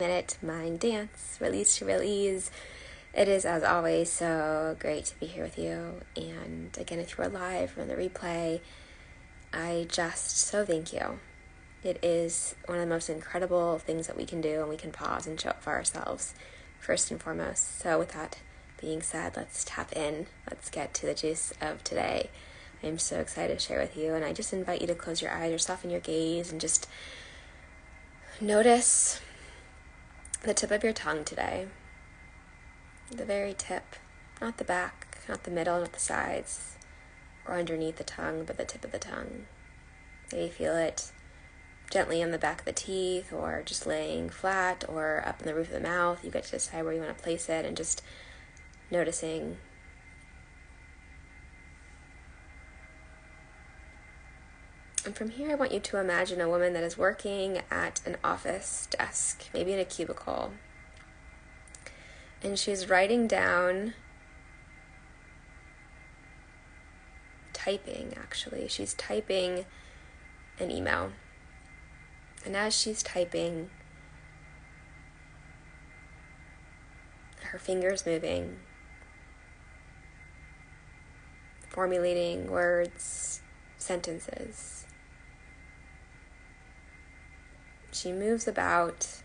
Minute mind dance, release to release. It is, as always, so great to be here with you. And again, if you are live or in the replay, I just so thank you. It is one of the most incredible things that we can do, and we can pause and show up for ourselves first and foremost. So with that being said, let's tap in. Let's get to the juice of today. I'm so excited to share with you, and I just invite you to close your eyes or soften your gaze and just notice the tip of your tongue today. The very tip, not the back, not the middle, not the sides, or underneath the tongue, but the tip of the tongue. Maybe feel it gently on the back of the teeth, or just laying flat, or up in the roof of the mouth. You get to decide where you want to place it, and just noticing. And from here, I want you to imagine a woman that is working at an office desk, maybe in a cubicle. And she's writing down, she's typing an email. And as she's typing, her fingers moving, formulating words, sentences. She moves about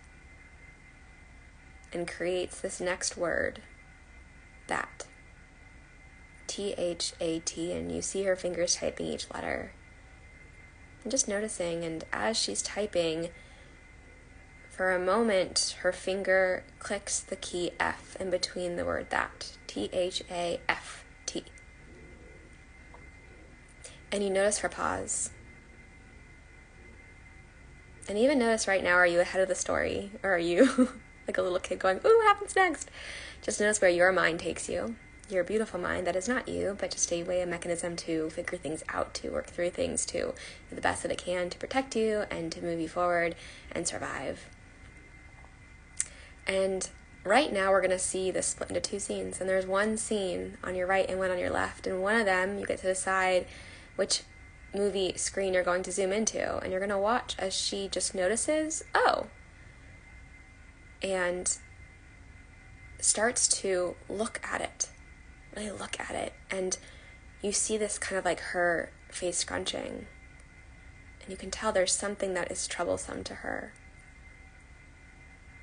and creates this next word, that. T-H-A-T, and you see her fingers typing each letter. And just noticing, and as she's typing, for a moment, her finger clicks the key F in between the word that. T-H-A-F-T. And you notice her pause. And even notice right now, are you ahead of the story? Or are you like a little kid going, ooh, what happens next? Just notice where your mind takes you. Your beautiful mind that is not you, but just a way, a mechanism to figure things out, to work through things, to do the best that it can to protect you and to move you forward and survive. And right now we're going to see this split into two scenes. And there's one scene on your right and one on your left. And one of them, you get to decide which movie screen you're going to zoom into, and you're going to watch as she just notices, oh, and starts to look at it, really look at it, and you see this kind of like her face scrunching, and you can tell there's something that is troublesome to her.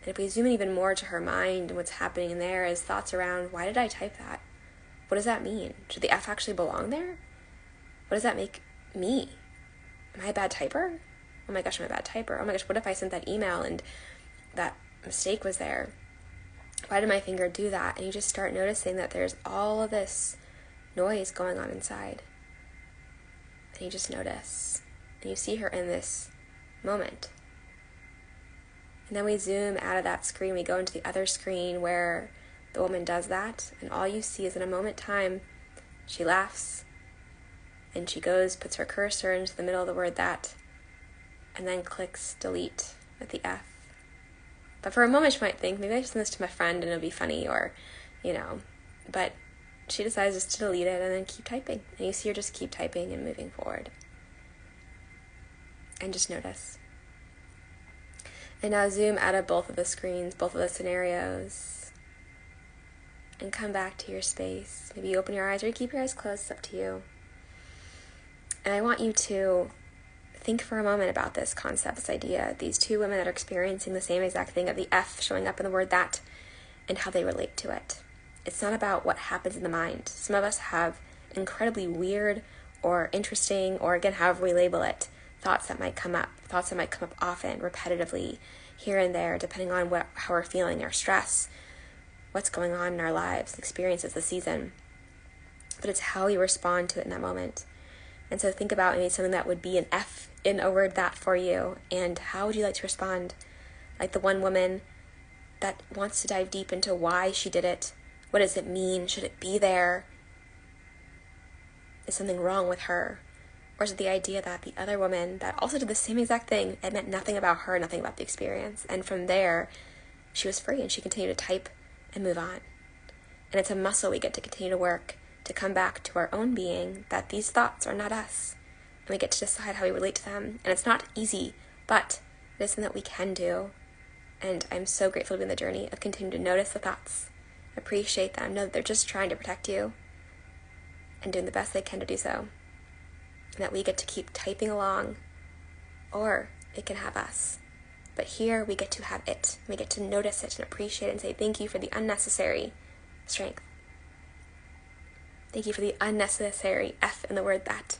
And if we zoom in even more to her mind, and what's happening in there is thoughts around, why did I type that? What does that mean? Should the F actually belong there? What does that make me? Am I a bad typer? Oh my gosh, I'm a bad typer. Oh my gosh, what if I sent that email and that mistake was there? Why did my finger do that? And you just start noticing that there's all of this noise going on inside. And you just notice. And you see her in this moment. And then we zoom out of that screen. We go into the other screen where the woman does that. And all you see is in a moment time, she laughs. And she goes, puts her cursor into the middle of the word that, and then clicks delete at the F. But for a moment she might think, maybe I should send this to my friend and it'll be funny, or, but she decides just to delete it and then keep typing. And you see her just keep typing and moving forward. And just notice. And now zoom out of both of the screens, both of the scenarios, and come back to your space. Maybe you open your eyes or you keep your eyes closed, it's up to you. And I want you to think for a moment about this concept, this idea, these two women that are experiencing the same exact thing of the F showing up in the word that and how they relate to it. It's not about what happens in the mind. Some of us have incredibly weird or interesting, or again, however we label it, thoughts that might come up often, repetitively, here and there, depending on how we're feeling, our stress, what's going on in our lives, experiences, the season. But it's how you respond to it in that moment. And so think about maybe something that would be an F in a word that for you, and how would you like to respond? Like the one woman that wants to dive deep into why she did it. What does it mean? Should it be there? Is something wrong with her? Or is it the idea that the other woman that also did the same exact thing, it meant nothing about her, nothing about the experience, and from there, she was free and she continued to type and move on. And it's a muscle we get to continue to work, to come back to our own being, that these thoughts are not us. And we get to decide how we relate to them. And it's not easy, but it is something that we can do. And I'm so grateful to be in the journey of continuing to notice the thoughts, appreciate them, know that they're just trying to protect you, and doing the best they can to do so. And that we get to keep typing along, or it can have us. But here we get to have it. We get to notice it and appreciate it and say thank you for the unnecessary strength. Thank you for the unnecessary F in the word that.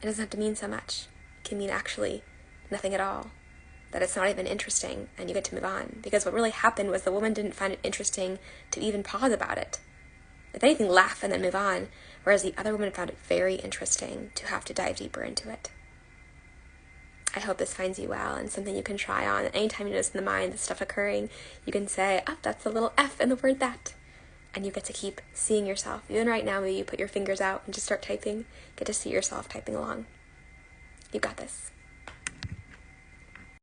It doesn't have to mean so much. It can mean actually nothing at all. That it's not even interesting, and you get to move on. Because what really happened was the woman didn't find it interesting to even pause about it. If anything, laugh and then move on, whereas the other woman found it very interesting to have to dive deeper into it. I hope this finds you well and something you can try on. Anytime you notice in the mind this stuff occurring, you can say, oh, that's a little F in the word that. And you get to keep seeing yourself. Even right now, maybe you put your fingers out and just start typing. Get to see yourself typing along. You got this.